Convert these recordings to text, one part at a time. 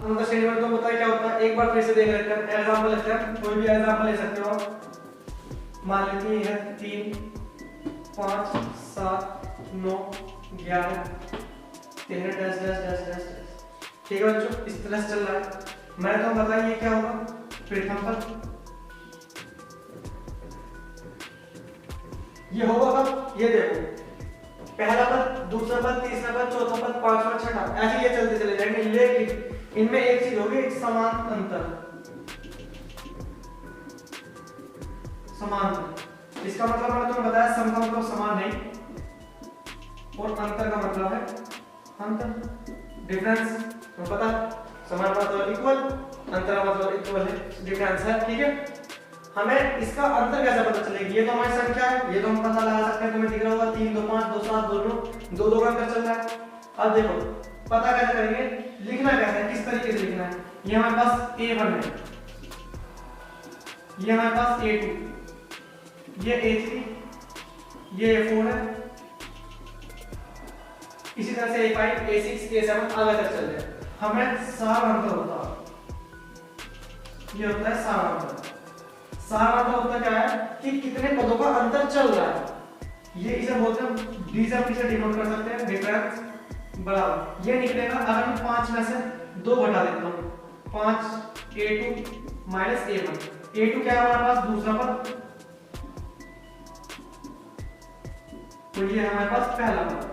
अंतर श्रेणी वर्ग तो पता है क्या होता है, एक बार फिर से देख लेते हैं, एग्जांपल लेते हैं, कोई भी एग्जांपल ले सकते हो। मान लेते हैं 3 5 7 9 11 13 डैश डैश डैश डैश। ठीक है बच्चों, इस तरह से चल रहा है। मैं तो बताइए ये क्या होगा, प्रथम पद ये होगा कब, ये देखो पहला पद, दूसरा पद, तीसरा पद, चौथा पद, पांचवा, छठा, ऐसे ये चलते चले जाएंगे। लेकिन इनमें एक चीज होगी, एक समान अंतर, समान। इसका मतलब मैंने तुम्हें बताया सम का मतलब समान नहीं, और अंतर का मतलब है अंतर, डिफरेंस। तो पता समान मतलब इक्वल, अंतर का मतलब इक्वल है, डिफरेंस है। ठीक है, हमें इसका अंतर कैसे पता चलेगी, ये तो हमारी संख्या है, ये तो हम पता लगा सकते हैं, तुम्हें दिख रहा होगा 3 2 5 2 7 2 9 2 2 का अंतर चल रहा है। अब देखो पता कैसे करेंगे, लिखना कैसे है, किस तरीके से लिखना है। ये हमारे पास A1 है, ये हमारे पास A2, ये A3, ये A4 है, इसी तरह से A5 A6 A7 आगे तक चल रहे। हमें सार अंतर होता है, ये होता है सार अंतर। सार अंतर होता क्या है कि कितने पदों का अंतर चल रहा है, ये इसे बोलते हैं, डी से हम इसे डिनोट कर सकते हैं, डिफरेंस बराबर ये निकलेगा। अगर मैं 5 में से 2 घटा देता हूं, 5 A2 माइनस A1, A2 क्या है हमारे पास, दूसरा पद, तो ये हमारे पास पहला पद।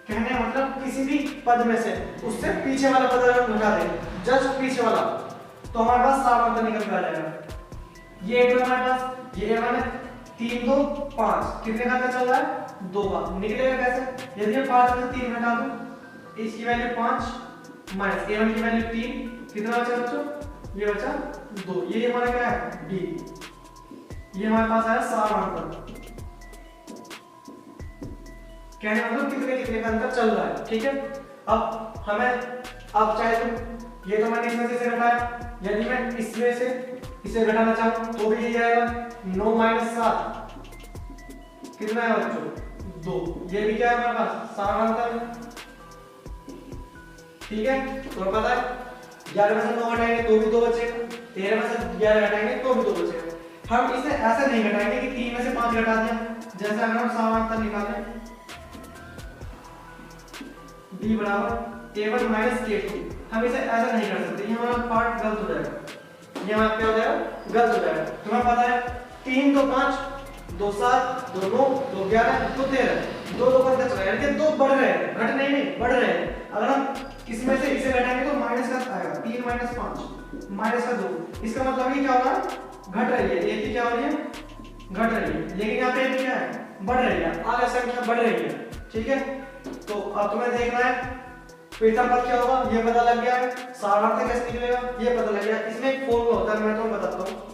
कहने का मतलब किसी भी पद में से उससे पीछे वाला पद अगर घटा दें, जस्ट पीछे वाला, तो हमारे पास सार अंतर निकल के आ जाएगा। ये A2 हमारे पास, ये A1 है, 3 2 5, कितने का अंतर चल रहा है, 2 का। निकलेगा कैसे, यदि मैं 5 में से 3 घटा दूं, इसकी वैल्यू 5 माइनस A1 की वैल्यू 3, कितना बचा बच्चों, ये बचा 2। ये हमारा क्या है, D। ये हमारे पास आया सार अंतर, कहने मतलब कितने कितने का अंतर चल रहा है। ठीक है, अब हमें, अब चाहे तुम, ये तो मैंने इसमें से घटाया, यदि मैं इसमें से इसे घटाना चाहूं तो भी यही आएगा, 9 माइनस 7 कितना है बच्चों, 2। ये भी क्या है हमारे पास, सार अंतर है। ठीक है, तो पता है 11 में से 9 घटाएंगे तो भी 2 बचेगा, 13 में से 11 घटाएंगे तो भी 2 बचेगा। हम इसे ऐसे नहीं घटाएंगे कि 3 में से 5 घटा दिया, जैसे अगर हम सार अंतर निकालें b बराबर A1 माइनस A2, हम इसे ऐसा नहीं कर सकते, ये हमारा पार्ट गलत हो जाएगा, ये हमारा क्या हो जाएगा, गलत हो जाएगा। तुम्हें पता है 3 2 5 2 7 2 9 2 11 2 13, 2 2 का बच रहा है, 2 बढ़ रहे हैं, घट नहीं बढ़ रहे हैं। अगर हम इसमें से इसे घटाएंगे तो माइनस का आएगा, 3 माइनस 5 माइनस का 2, इसका मतलब ये क्या होगा, घट रही है, ये की क्या हो रही है, घट रही है, लेकिन यहाँ पे क्या है, बढ़ रही है, आगे संख्या बढ़ रही है। ठीक है, तो अब तुम्हें देखना है प्रथम पद क्या होगा, ये पता लग गया है, सार अंतर कैसे निकलेगा ये पता लग गया। इसमें एक फॉर्मूला होता है, मैं तुम्हें बताता हूँ।